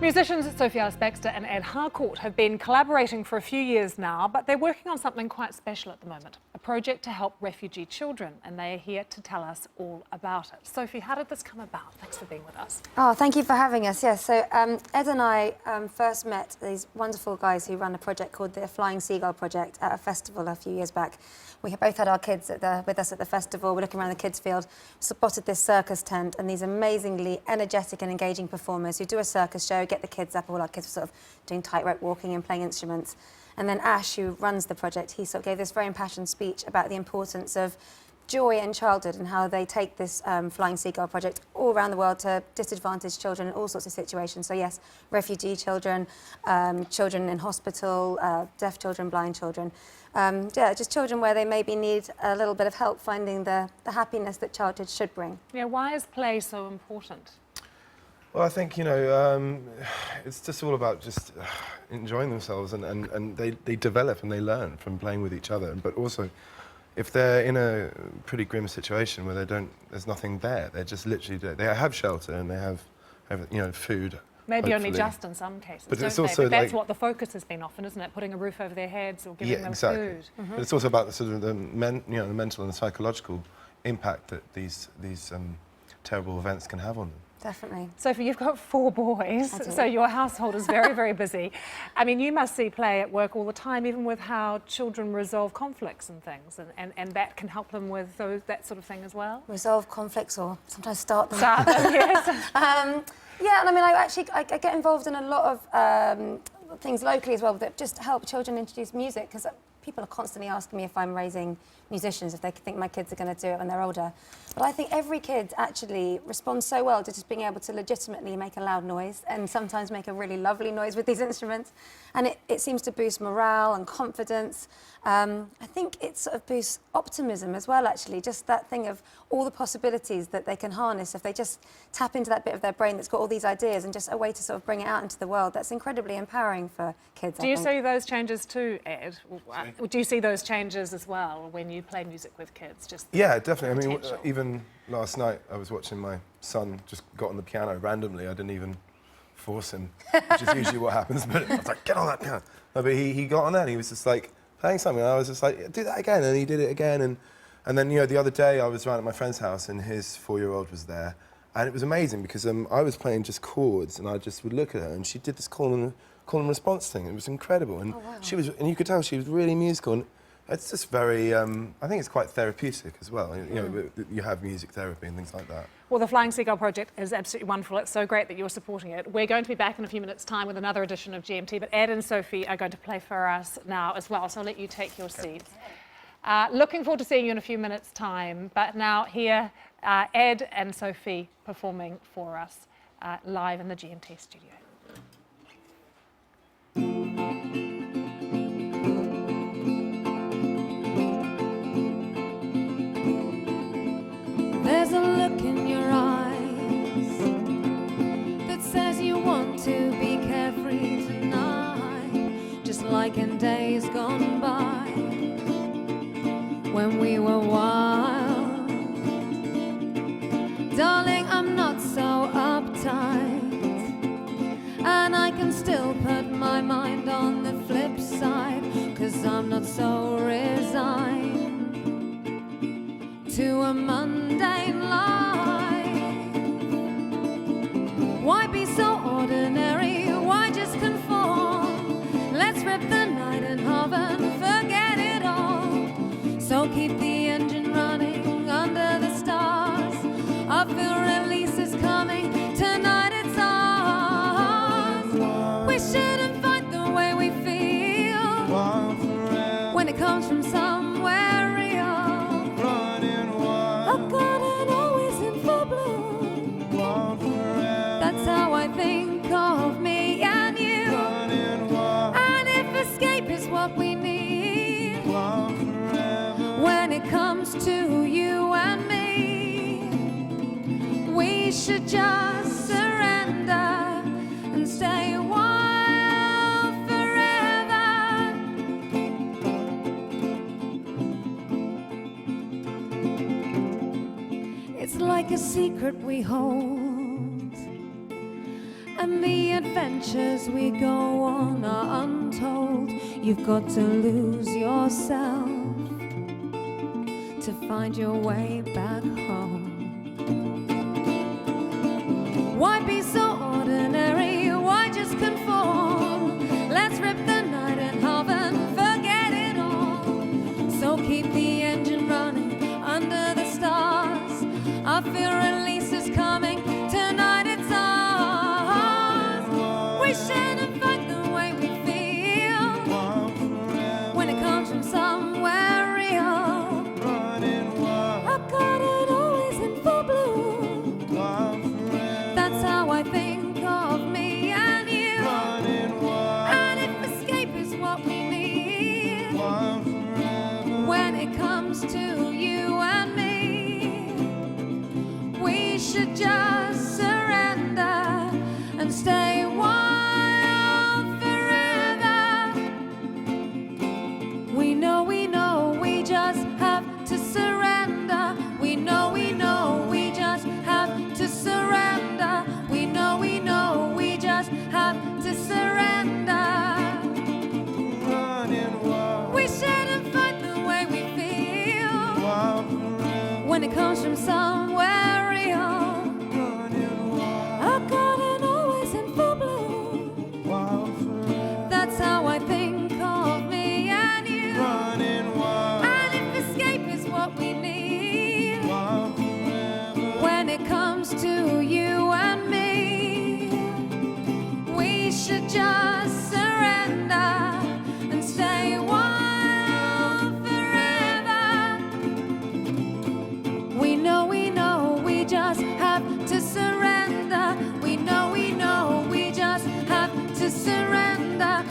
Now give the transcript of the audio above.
Musicians Sophie and Ed have been collaborating for a few years now, but they're working on something quite special at the moment, a project to help refugee children, and they are here to tell us all about it. Sophie, how did this come about? Thanks for being with us. Oh, thank you for having us. Yes, so Ed and I first met these wonderful guys who run a project called the Flying Seagull Project at a festival a few years back. We both had our kids with us at the festival. We're looking around the kids' field, spotted this circus tent and these amazingly energetic and engaging performers who do a circus show, get the kids up. All our kids were sort of doing tightrope walking and playing instruments. And then Ash, who runs the project, he sort of gave this very impassioned speech about the importance of joy in childhood and how they take this Flying Seagull project all around the world to disadvantaged children in all sorts of situations. So yes, refugee children, children in hospital, deaf children, blind children. Yeah, just children where they maybe need a little bit of help finding the happiness that childhood should bring. Yeah, why is play so important? Well, I think, you know, it's just all about just enjoying themselves, and they develop and they learn from playing with each other. But also, if they're in a pretty grim situation where there's nothing there, they're just literally, they have shelter and they have you know, food. Maybe hopefully. only just in some cases, but it's don't also they? But that's like, what the focus has been often, isn't it? Putting a roof over their heads or giving them exactly. food. Mm-hmm. But it's also about the sort of the mental and the psychological impact that these terrible events can have on them. Definitely. Sophie, you've got 4 boys, so your household is very, very busy. I mean, you must see play at work all the time, even with how children resolve conflicts and things, and that can help them with that sort of thing as well? Resolve conflicts or sometimes start them. Yes. Yeah, and I mean, I get involved in a lot of things locally as well that just help children introduce music, because people are constantly asking me if I'm raising musicians, if they think my kids are going to do it when they're older. But I think every kid actually responds so well to just being able to legitimately make a loud noise and sometimes make a really lovely noise with these instruments. And it seems to boost morale and confidence. I think it sort of boosts optimism as well, actually, just that thing of all the possibilities that they can harness if they just tap into that bit of their brain that's got all these ideas and just a way to sort of bring it out into the world. That's incredibly empowering for kids, Do you see those changes too, Ed? Do you see those changes as well when you play music with kids? Yeah, definitely. I mean, even last night I was watching my son just got on the piano randomly. I didn't even force him, which is usually what happens, but I was like, get on that piano. No, but he got on there and he was just like playing something, and I was just like, do that again, and he did it again, and then, you know, the other day I was around at my friend's house and his 4-year-old was there, and it was amazing because I was playing just chords and I just would look at her and she did this call and response thing. It was incredible, and and you could tell she was really musical, and it's just very, I think it's quite therapeutic as well. You know, you have music therapy and things like that. Well, the Flying Seagull Project is absolutely wonderful. It's so great that you're supporting it. We're going to be back in a few minutes' time with another edition of GMT, but Ed and Sophie are going to play for us now as well, so I'll let you take your seats. Looking forward to seeing you in a few minutes' time, but now here, Ed and Sophie performing for us live in the GMT studio. There's a look in your eyes that says you want to be carefree tonight, just like in days gone by when we were wild. Darling, I'm not so uptight, and I can still put my mind on the flip side, 'cause I'm not so resigned to a mundane life. Why be so ordinary? Why just conform? Let's rip the night in half and forget it all. So keep the engine running under the stars. I feel release is coming. Tonight it's ours. We shouldn't fight the way we feel when it comes from somewhere real. That's how I think of me and you. And if escape is what we need, when it comes to you and me, we should just surrender and stay wild forever. It's like a secret we hold, And the adventures we go on are untold. You've got to lose yourself to find your way back home. Why be so ordinary? Why just conform? Let's rip the night in half and forget it all. So keep the engine running under the stars. I feel release is coming. Tonight it's ours. We shouldn't fight the way we feel when it comes from somewhere real. I got it always in full bloom. That's how I think of me and you. And if escape is what we need when it comes to you and me, we should just surrender and stay wild forever. We know, we just have to surrender. We know, we just have to surrender. We know, we just have to surrender. We shouldn't fight the way we feel when it comes from somewhere real. I got it always in full bloom. That's how I think of me and you. And if escape is what we need when it comes to you and me, we should just surrender and stay wild forever. We know, we just have to surrender. We know, we just have to surrender.